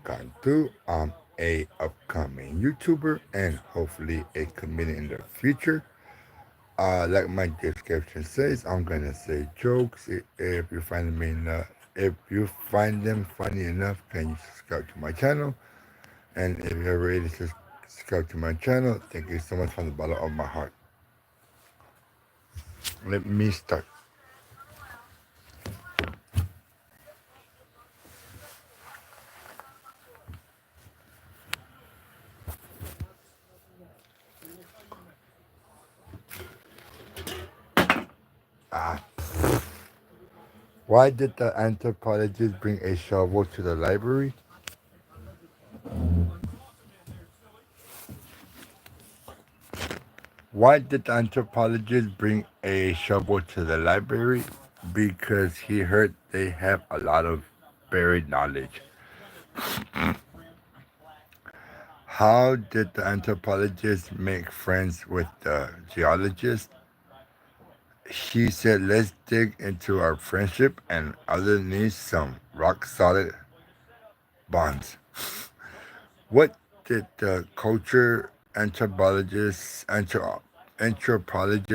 Cantu. I'm a upcoming YouTuber and hopefully a comedian in the future. Like my description says, I'm gonna say jokes. If you find me enough, if you find them funny enough, can you subscribe to my channel? And if you're ready to subscribe to my channel, thank you so much from the bottom of my heart. Let me start. Ah, why did the anthropologist bring a shovel to the library? Why did the anthropologist bring a shovel to the library? Because he heard they have a lot of buried knowledge. How did the anthropologist make friends with the geologist? He said, let's dig into our friendship and underneath some rock solid bonds. What did the culture anthropologist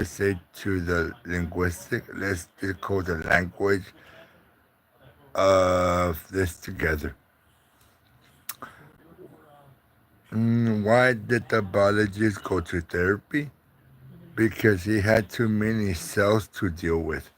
say to the linguistic? Let's decode the language of this together. Why did the biologist go to therapy? Because he had too many cells to deal with.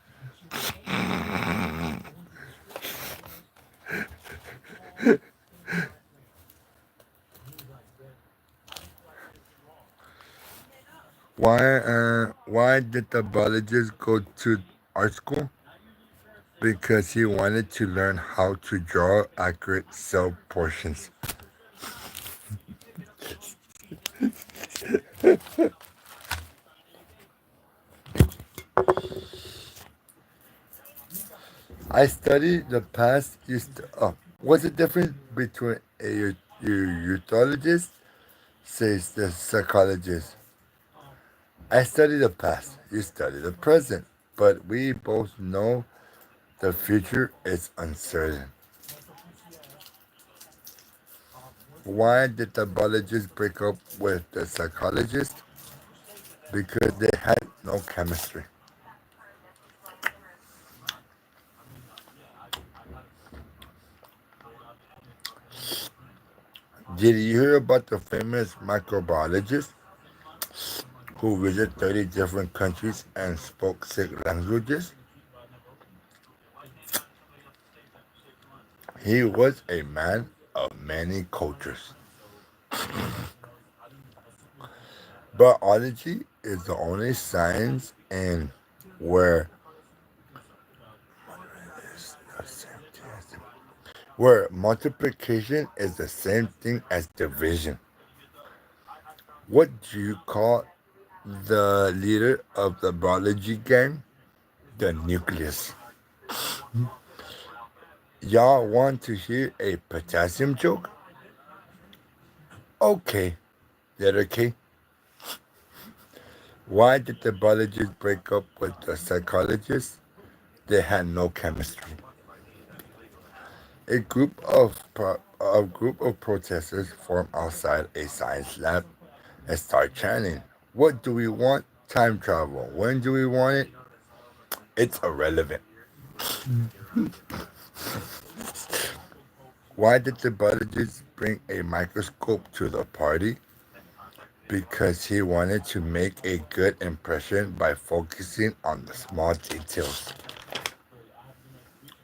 Why did the biologist go to art school? Because he wanted to learn how to draw accurate cell portions. I study the past. What's the difference between a euthologist, says the psychologist? I study the past, you study the present, but we both know the future is uncertain. Why did the biologist break up with the psychologist? Because they had no chemistry. Did you hear about the famous microbiologist who visited 30 different countries and spoke six languages? He was a man of many cultures. Biology is the only science in where where multiplication is the same thing as division. What do you call the leader of the biology gang? The nucleus. Y'all want to hear a potassium joke? Okay, letter K. Why did the biologist break up with the psychologist? They had no chemistry. A group of protesters formed outside a science lab and start chanting, "What do we want? Time travel. When do we want it? It's irrelevant." Why did the biologist bring a microscope to the party? Because he wanted to make a good impression by focusing on the small details.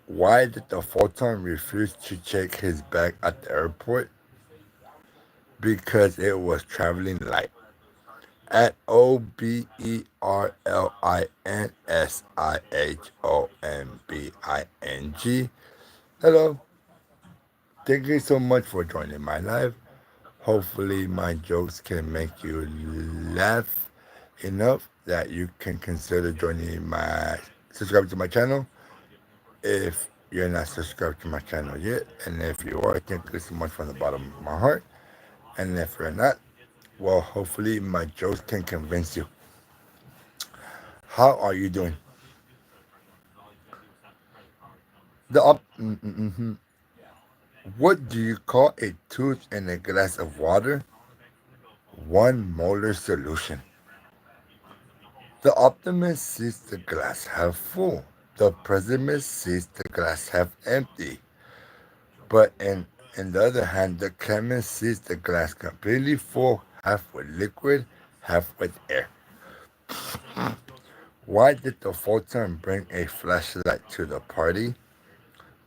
Why did the photon refuse to check his bag at the airport? Because it was traveling light. At OBERLINSIHONBING. Hello, thank you so much for joining my live. Hopefully, my jokes can make you laugh enough that you can consider subscribe to my channel if you're not subscribed to my channel yet. And if you are, thank you so much from the bottom of my heart. And if you're not, well, hopefully, my jokes can convince you. How are you doing? The up. What do you call a tooth in a glass of water? One molar solution. The optimist sees the glass half full. The pessimist sees the glass half empty. But in the other hand, the chemist sees the glass completely full, half with liquid, half with air. Why did the photon bring a flashlight to the party?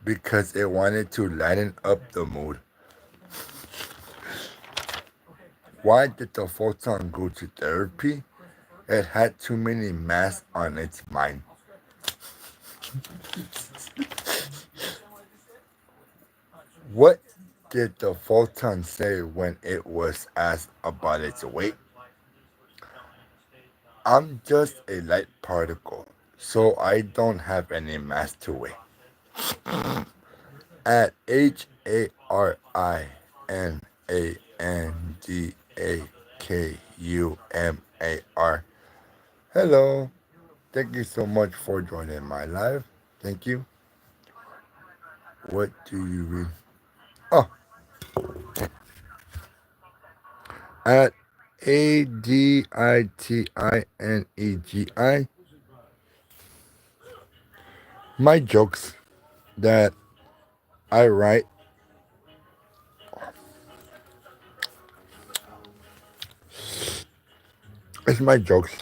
Because it wanted to lighten up the mood. Why did the photon go to therapy? It had too many masks on its mind. What did the photon say when it was asked about its weight? I'm just a light particle, so I don't have any mass to weigh. At HARINANDAKUMAR. Hello. Thank you so much for joining my live. Thank you. What do you read? Oh, at ADITINEGI. My jokes that I write, it's my jokes.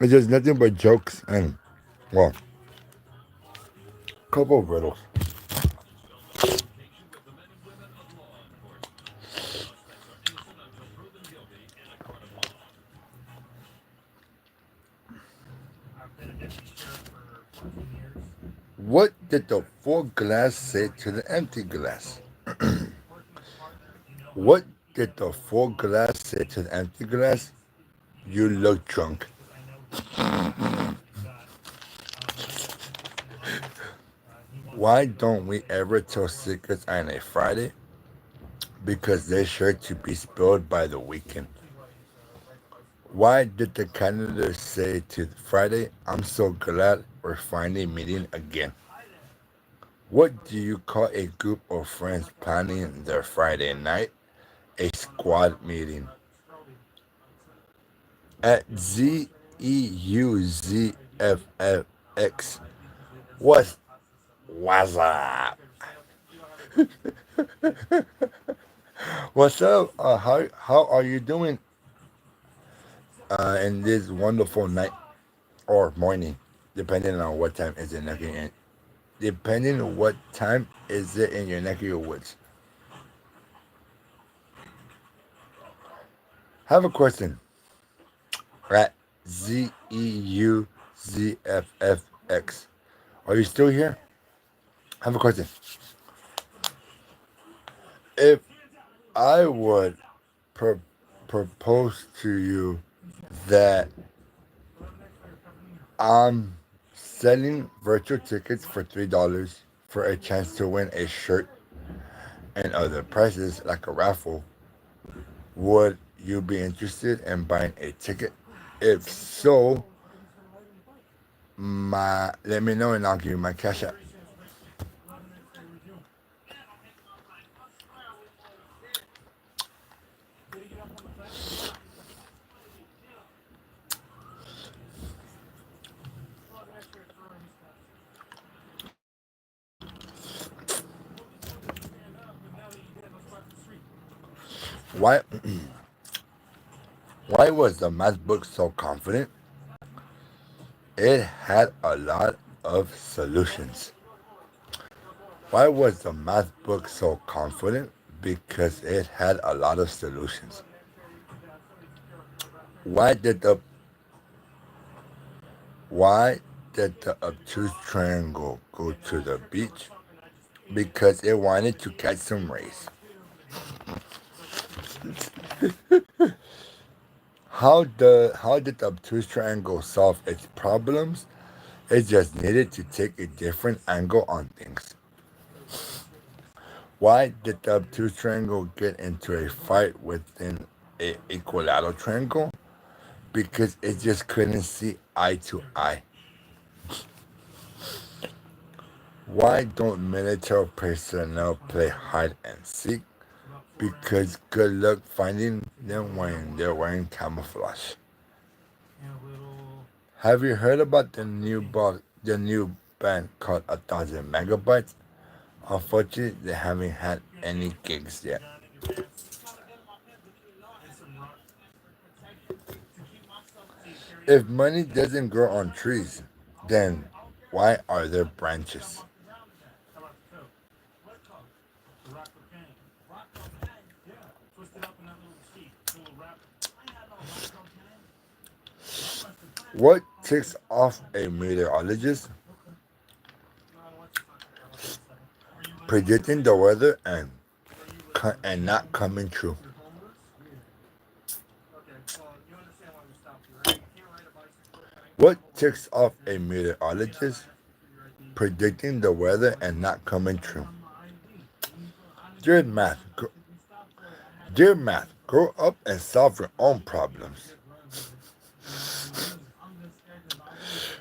It's just nothing but jokes and, well, couple of riddles. What did the full glass say to the empty glass? What did the full glass say to the empty glass? You look drunk. Why don't we ever tell secrets on a Friday? Because they're sure to be spilled by the weekend. Why did the calendar say to Friday, I'm so glad we're finally meeting again? What do you call a group of friends planning their Friday night? A squad meeting. At ZEUZFFX. What's up? What's up? How are you doing in this wonderful night or morning, depending on what time is it in depending on what time is it in your neck of your woods. Have a question at ZEUZFFX. Are you still here? Have a question. If I would pro- propose to you that I'm selling virtual tickets for $3 for a chance to win a shirt and other prizes like a raffle, would you be interested in buying a ticket? If so, my let me know and I'll give you my cash app. Why why was the math book so confident? It had a lot of solutions. Why was the math book so confident? Because it had a lot of solutions. Why did the why did the obtuse triangle go to the beach? Because it wanted to catch some rays. How did the obtuse triangle solve its problems? It just needed to take a different angle on things. Why did the obtuse triangle get into a fight within a equilateral triangle? because it just couldn't see eye to eye. Why don't military personnel play hide and seek? Because good luck finding them when they're wearing camouflage. Have you heard about the new band called 1,000 Megabytes? Unfortunately, they haven't had any gigs yet. If money doesn't grow on trees, then why are there branches? What ticks off a meteorologist? Predicting the weather and not coming true. What ticks off a meteorologist? Predicting the weather and not coming true. Dear math, dear math, grow up and solve your own problems.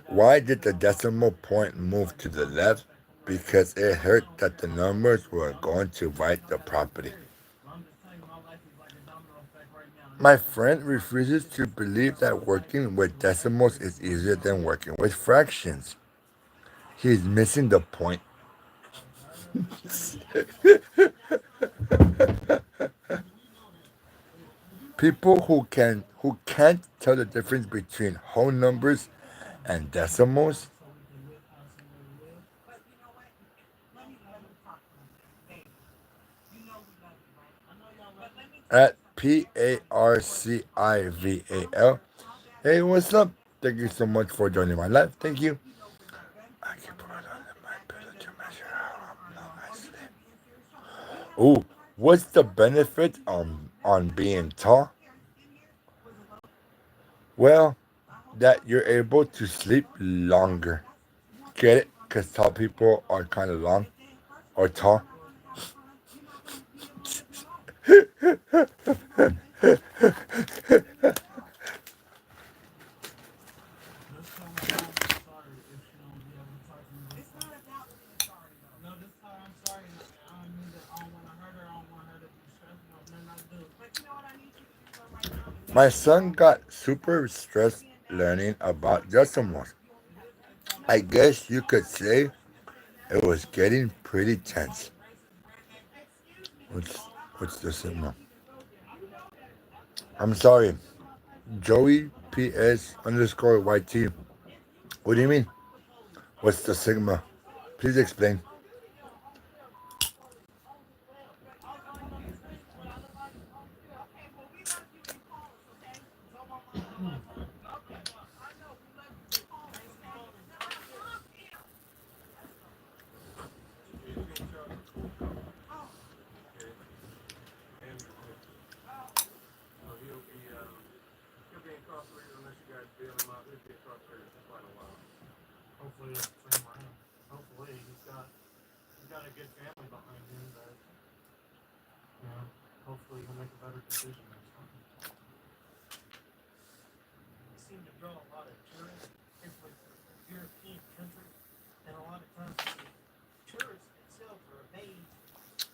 Why did the decimal point move to the left? Because it hurt that the numbers were going to write the property. My friend refuses to believe that working with decimals is easier than working with fractions. He's missing the point. People who can't tell the difference between whole numbers and decimals at PARCIVAL. Hey, what's up? Thank you so much for joining my live. Thank you. I can put on my pillow to measure how long I sleep. Ooh, what's the benefit on being tall? Well, that you're able to sleep longer. Get it? Because tall people are kind of long or tall. My son got super stressed learning about decimals. I guess you could say it was getting pretty tense. What's, what's the signal? I'm sorry. Joey PS underscore YT. What do you mean? What's the sigma? Please explain.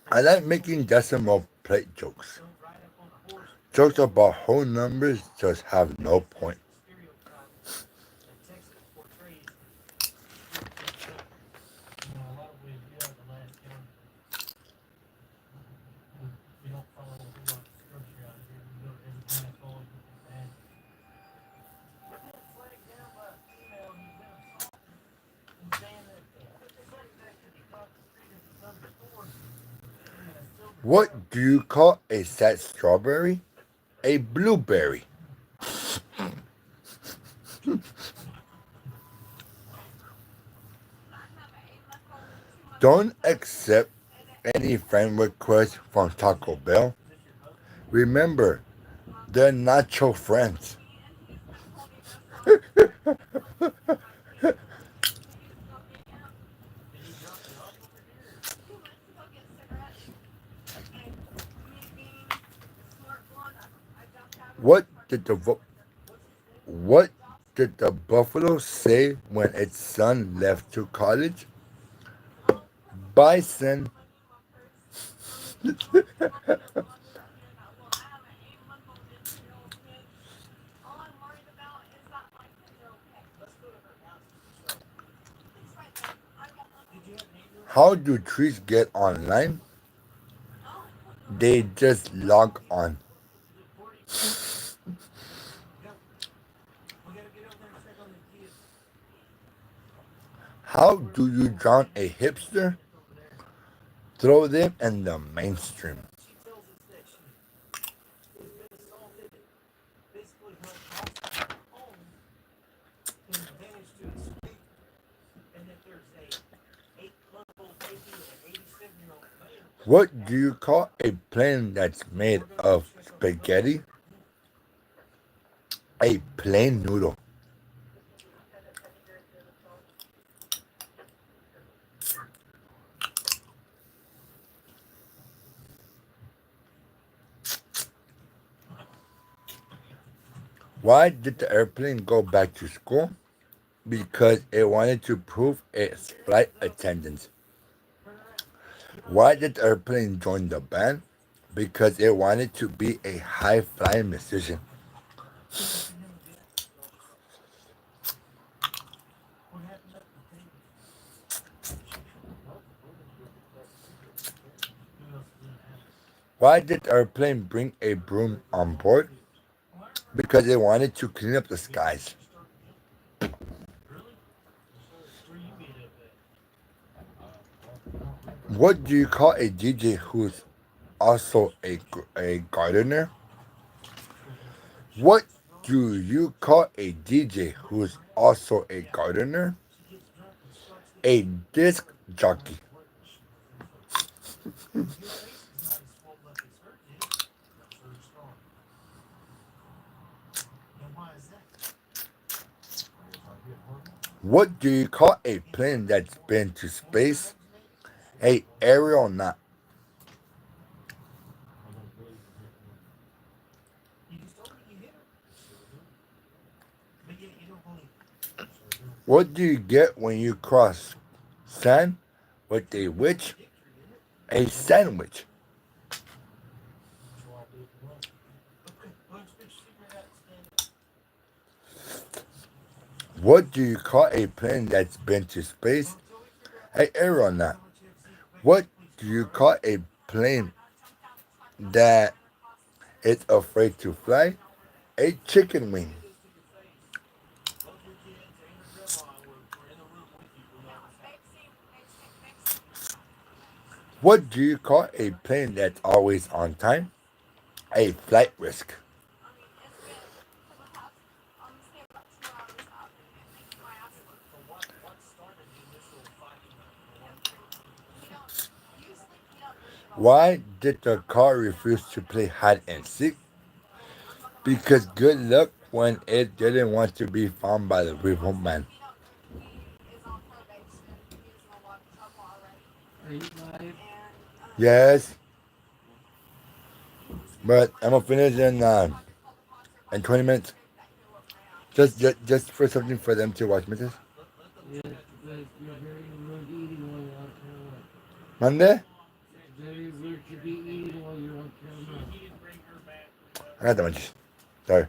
I like making decimal plate jokes. Jokes about whole numbers just have no point. What do you call a sad strawberry? A blueberry. Don't accept any friend request from Taco Bell. Remember, they're not your friends. What did the did the buffalo say when its son left to college? Bison. How do trees get online? They just log on. How do you drown a hipster? Throw them in the mainstream. What do you call a plane that's made of spaghetti? A plain noodle. Why did the airplane go back to school? Because it wanted to prove its flight attendance. Why did the airplane join the band? Because it wanted to be a high flying musician. Why did the airplane bring a broom on board? Because it wanted to clean up the skies. What do you call a DJ who's also a gardener? What do you call a DJ who's also a gardener? A disc jockey. What do you call a plane that's been to space? A aeronaut. What do you get when you cross sand with a witch? A sandwich. What do you call a plane that's been to space? A aeronaut. What do you call a plane that is afraid to fly? A chicken wing. What do you call a plane that's always on time? A flight risk. Why did the car refuse to play hide and seek? Because good luck when it didn't want to be found by the real man. Yes, but I'm gonna finish in 20 minutes. Just for something for them to watch, Mrs. Monday? I got the munchies. Sorry.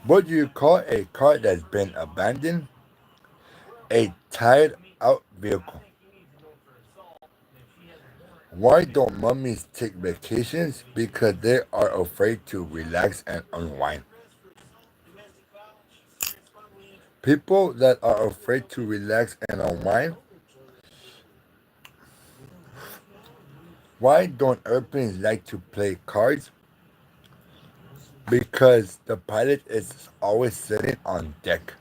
What do you call a car that's been abandoned? A tired out vehicle. Why don't mummies take vacations? Because they are afraid to relax and unwind. People that are afraid to relax and unwind. Why don't airplanes like to play cards? Because the pilot is always sitting on deck.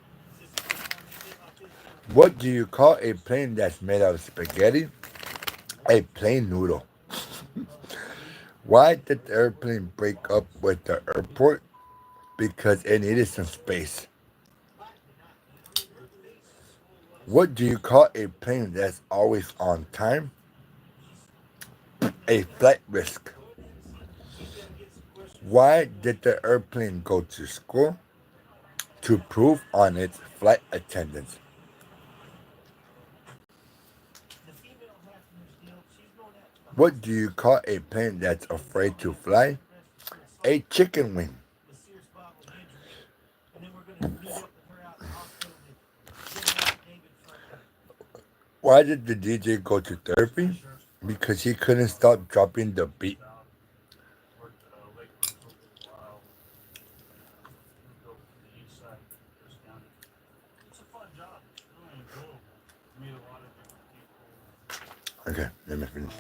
What do you call a plane that's made of spaghetti? A plain noodle. Why did the airplane break up with the airport? Because it needed some space. What do you call a plane that's always on time? A flight risk. Why did the airplane go to school? To prove on its flight attendants. What do you call a plane that's afraid to fly? A chicken wing. Why did the DJ go to therapy? Because he couldn't stop dropping the beat. Okay, let me finish.